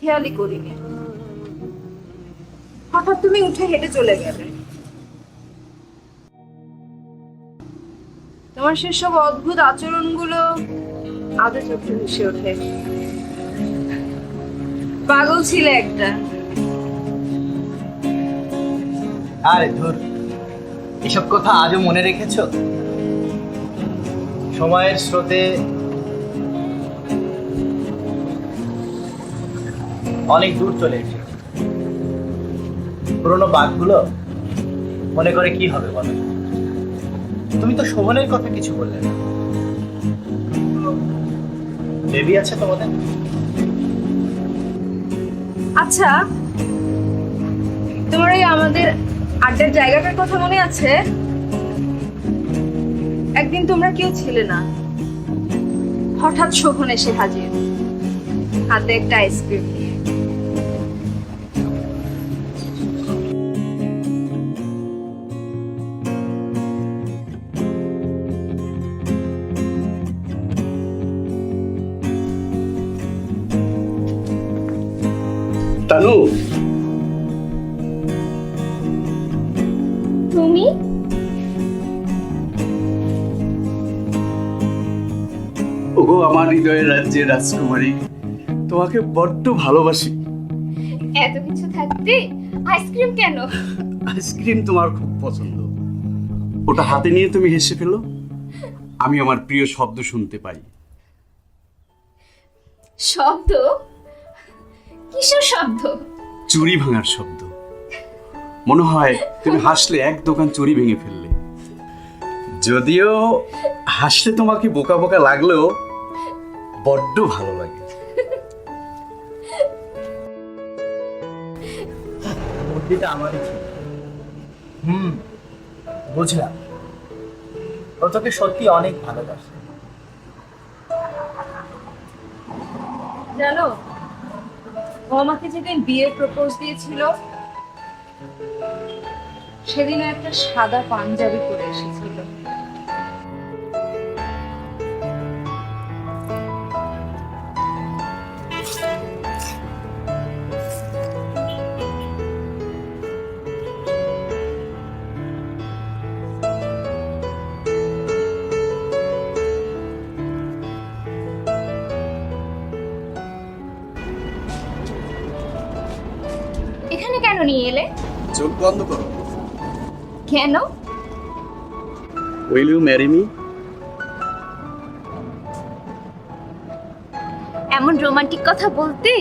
খেয়ালই করিনি। হঠাৎ তুমি উঠে হেঁটে চলে গেলে। তোমার সেসব অদ্ভুত আচরণগুলো আজও চোখে ভেসে ওঠে। পাগল ছিলে একটা। আরে ধুর, এসব কথা আজও মনে রেখেছো? সময়ের স্রোতে অনেক দূর চলে এসেছে। পুরোনো বাঘগুলো মনে করে কি হবে বলো? তুমি তো শোভনের কথা কিছু বললে না। বেবি আছে তোমাদের? আচ্ছা, তোমার ওই আমাদের আড্ডার জায়গাটার কথা মনে আছে? একদিন তোমরা কেউ ছিলে না, হঠাৎ শোভন এসে হাজির, হাতে একটা আইসক্রিম নিয়ে। তানু, তুমি? ওগো আমার হৃদয়ের রাজ্যের রাজকুমারী, তোমাকে বড্ড ভালোবাসি। এত কিছু থাকতে আইসক্রিম কেন? আইসক্রিম তোমার খুব পছন্দ, ওটা হাতে নিয়ে তুমি হেসে ফেলো, আমি আমার প্রিয় শব্দ শুনতে পাই। শব্দ? কিসের শব্দ? চুরি ভাঙার শব্দ। মনে হয় তুমি হাসলে এক দোকান চুরি ভেঙে ফেললে। যদিও হাসলে তোমাকে বোকা বোকা লাগলেও বড্ড ভালো লাগে। বুদ্ধিটা আমারই ছিল। বুঝলাম, ও তোকে সত্যি অনেক ভালোবাসে। জানো, ও আমাকে যেদিন বিয়ের প্রপোজ দিয়েছিল, সেদিন একটা সাদা পাঞ্জাবি পরে এসেছিল। এখানে কেন নিয়ে এলে? চোখ বন্ধ করো। কেন? Will you marry me? এমন রোমান্টিক কথা বলতে